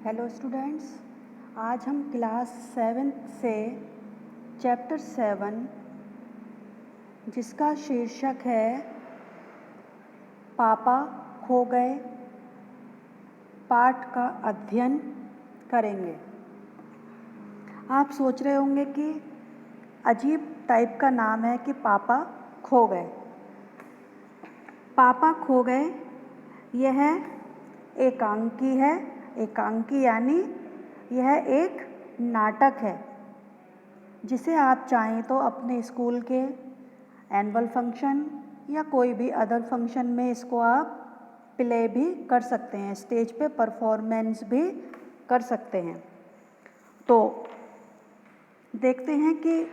Hello students, आज हम class 7 से चैप्टर 7 जिसका शीर्षक है पापा खो गए पाठ का अध्ययन करेंगे। आप सोच रहे होंगे कि अजीब टाइप का नाम है कि पापा खो गए। पापा खो गए यह एकांकी है। एकांकी यानी यह एक नाटक है जिसे आप चाहें तो अपने स्कूल के एनुअल फंक्शन या कोई भी अदर फंक्शन में इसको आप प्ले भी कर सकते हैं, स्टेज पे परफॉर्मेंस भी कर सकते हैं। तो देखते हैं कि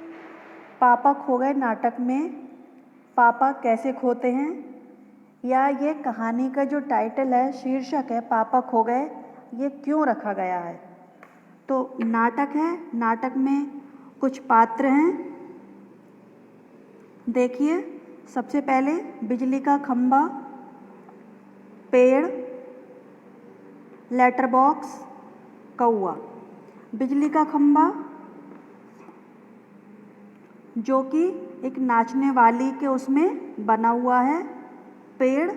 पापा खो गए नाटक में पापा कैसे खोते हैं, या ये कहानी का जो टाइटल है, शीर्षक है पापा खो गए, ये क्यों रखा गया है। तो नाटक है, नाटक में कुछ पात्र हैं। देखिए, सबसे पहले बिजली का खंभा, पेड़, लेटर बॉक्स, कौआ। बिजली का खंभा जो कि एक नाचने वाली के उसमें बना हुआ है, पेड़,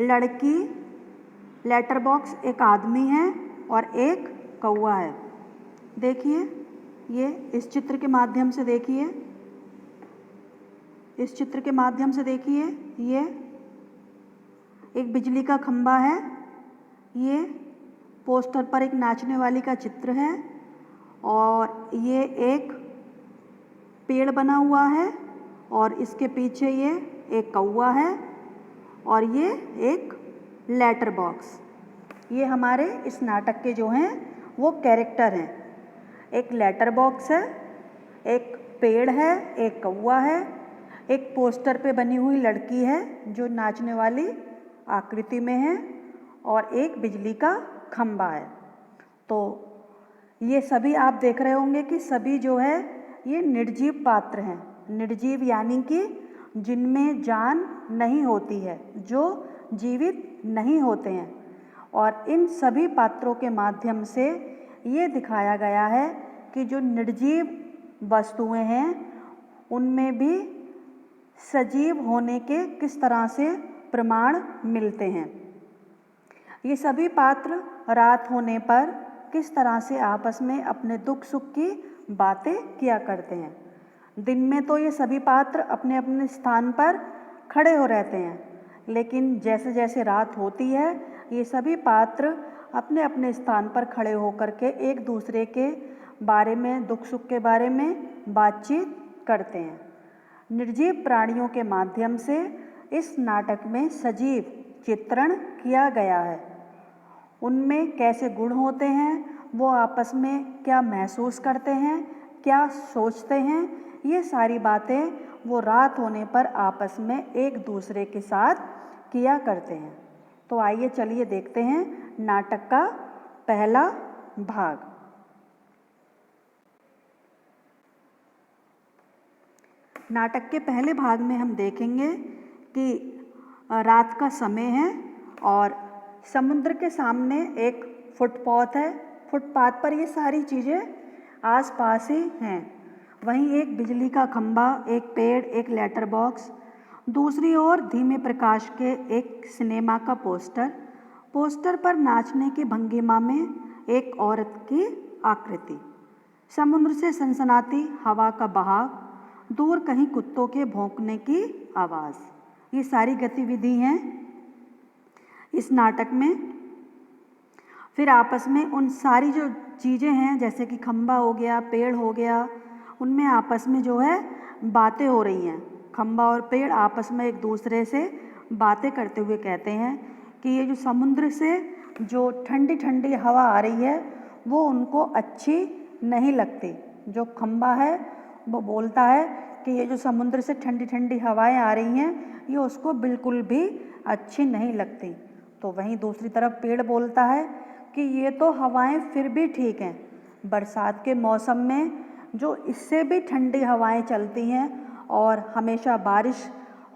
लड़की, लेटर बॉक्स एक आदमी है और एक कौआ है। देखिए, ये इस चित्र के माध्यम से देखिए, इस चित्र के माध्यम से देखिए, ये एक बिजली का खंभा है, ये पोस्टर पर एक नाचने वाली का चित्र है और ये एक पेड़ बना हुआ है और इसके पीछे ये एक कौआ है और ये एक लेटर बॉक्स। ये हमारे इस नाटक के जो हैं वो कैरेक्टर हैं। एक लेटर बॉक्स है, एक पेड़ है, एक कौआ है, एक पोस्टर पे बनी हुई लड़की है जो नाचने वाली आकृति में है और एक बिजली का खंभा है। तो ये सभी आप देख रहे होंगे कि सभी जो है ये निर्जीव पात्र हैं। निर्जीव यानी कि जिनमें जान नहीं होती है, जो जीवित नहीं होते हैं। और इन सभी पात्रों के माध्यम से ये दिखाया गया है कि जो निर्जीव वस्तुएं हैं उनमें भी सजीव होने के किस तरह से प्रमाण मिलते हैं। ये सभी पात्र रात होने पर किस तरह से आपस में अपने दुख सुख की बातें किया करते हैं। दिन में तो ये सभी पात्र अपने अपने स्थान पर खड़े हो रहते हैं, लेकिन जैसे जैसे रात होती है ये सभी पात्र अपने अपने स्थान पर खड़े होकर के एक दूसरे के बारे में, दुख सुख के बारे में बातचीत करते हैं। निर्जीव प्राणियों के माध्यम से इस नाटक में सजीव चित्रण किया गया है। उनमें कैसे गुण होते हैं, वो आपस में क्या महसूस करते हैं, क्या सोचते हैं, ये सारी बातें वो रात होने पर आपस में एक दूसरे के साथ किया करते हैं। तो आइए चलिए देखते हैं नाटक का पहला भाग। नाटक के पहले भाग में हम देखेंगे कि रात का समय है और समुद्र के सामने एक फुटपाथ है। फुटपाथ पर ये सारी चीज़ें आसपास ही हैं। वहीं एक बिजली का खंभा, एक पेड़, एक लेटर बॉक्स, दूसरी ओर धीमे प्रकाश के एक सिनेमा का पोस्टर। पोस्टर पर नाचने की भंगिमा में एक औरत की आकृति। समुद्र से सनसनाती हवा का बहाव, दूर कहीं कुत्तों के भौंकने की आवाज़। ये सारी गतिविधि हैं इस नाटक में। फिर आपस में उन सारी जो चीज़ें हैं, जैसे कि खंभा हो गया, पेड़ हो गया, उनमें आपस में जो है बातें हो रही हैं। खंभा और पेड़ आपस में एक दूसरे से बातें करते हुए कहते हैं कि ये जो समुद्र से जो ठंडी ठंडी हवा आ रही है वो उनको अच्छी नहीं लगती। जो खंभा है वो बोलता है कि ये जो समुद्र से ठंडी ठंडी हवाएं आ रही हैं ये उसको बिल्कुल भी अच्छी नहीं लगती। तो वहीं दूसरी तरफ पेड़ बोलता है कि ये तो हवाएं फिर भी ठीक हैं, बरसात के मौसम में जो इससे भी ठंडी हवाएं चलती हैं और हमेशा बारिश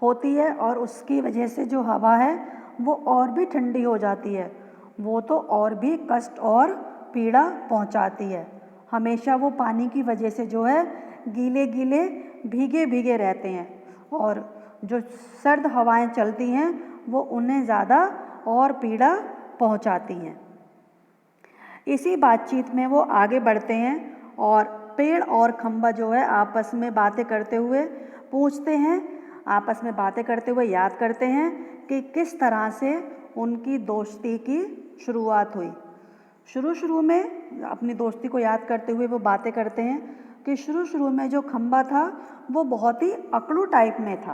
होती है और उसकी वजह से जो हवा है वो और भी ठंडी हो जाती है, वो तो और भी कष्ट और पीड़ा पहुंचाती है। हमेशा वो पानी की वजह से जो है गीले गीले भीगे भीगे रहते हैं और जो सर्द हवाएं चलती हैं वो उन्हें ज़्यादा और पीड़ा पहुंचाती हैं। इसी बातचीत में वो आगे बढ़ते हैं और पेड़ और खंबा जो है आपस में बातें करते हुए पूछते हैं, आपस में बातें करते हुए याद करते हैं कि किस तरह से उनकी दोस्ती की शुरुआत हुई। शुरू में अपनी दोस्ती को याद करते हुए वो बातें करते हैं कि शुरू में जो खंबा था वो बहुत ही अकड़ू टाइप में था।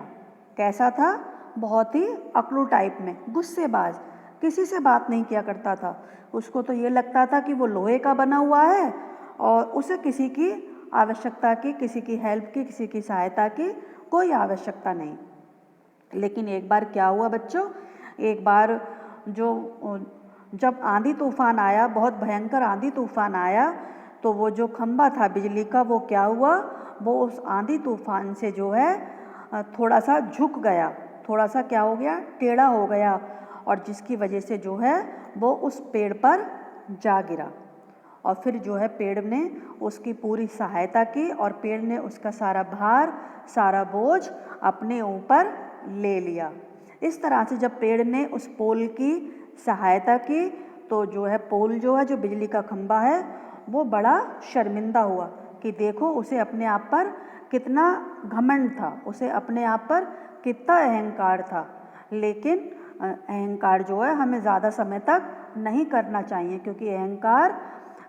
कैसा था? बहुत ही अकड़ू टाइप में, गुस्सेबाज, किसी से बात नहीं किया करता था। उसको तो ये लगता था कि वो लोहे का बना हुआ है और उसे किसी की आवश्यकता की, किसी की हेल्प की, किसी की सहायता की कोई आवश्यकता नहीं। लेकिन एक बार क्या हुआ बच्चों, एक बार जब आंधी तूफान आया, बहुत भयंकर आंधी तूफान आया, तो वो जो खंबा था बिजली का वो क्या हुआ, वो उस आंधी तूफान से जो है थोड़ा सा झुक गया, थोड़ा सा क्या हो गया, टेढ़ा हो गया और जिसकी वजह से जो है वो उस पेड़ पर जा गिरा। और फिर जो है पेड़ ने उसकी पूरी सहायता की और पेड़ ने उसका सारा भार, सारा बोझ अपने ऊपर ले लिया। इस तरह से जब पेड़ ने उस पोल की सहायता की तो जो है पोल जो है, जो बिजली का खंबा है, वो बड़ा शर्मिंदा हुआ कि देखो उसे अपने आप पर कितना घमंड था, उसे अपने आप पर कितना अहंकार था। लेकिन अहंकार जो है हमें ज़्यादा समय तक नहीं करना चाहिए, क्योंकि अहंकार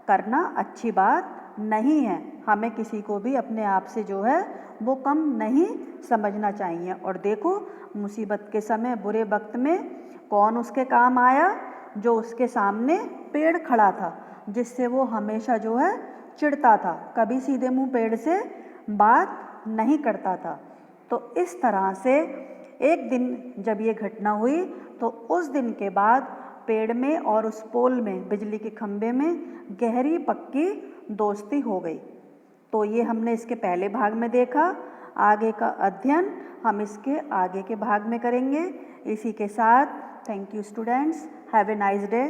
करना अच्छी बात नहीं है। हमें किसी को भी अपने आप से जो है वो कम नहीं समझना चाहिए। और देखो मुसीबत के समय, बुरे वक्त में कौन उसके काम आया? जो उसके सामने पेड़ खड़ा था, जिससे वो हमेशा जो है चिढ़ता था, कभी सीधे मुंह पेड़ से बात नहीं करता था। तो इस तरह से एक दिन जब ये घटना हुई तो उस दिन के बाद पेड़ में और उस पोल में, बिजली के खंभे में गहरी पक्की दोस्ती हो गई। तो ये हमने इसके पहले भाग में देखा। आगे का अध्ययन हम इसके आगे के भाग में करेंगे। इसी के साथ thank you students, have a nice day.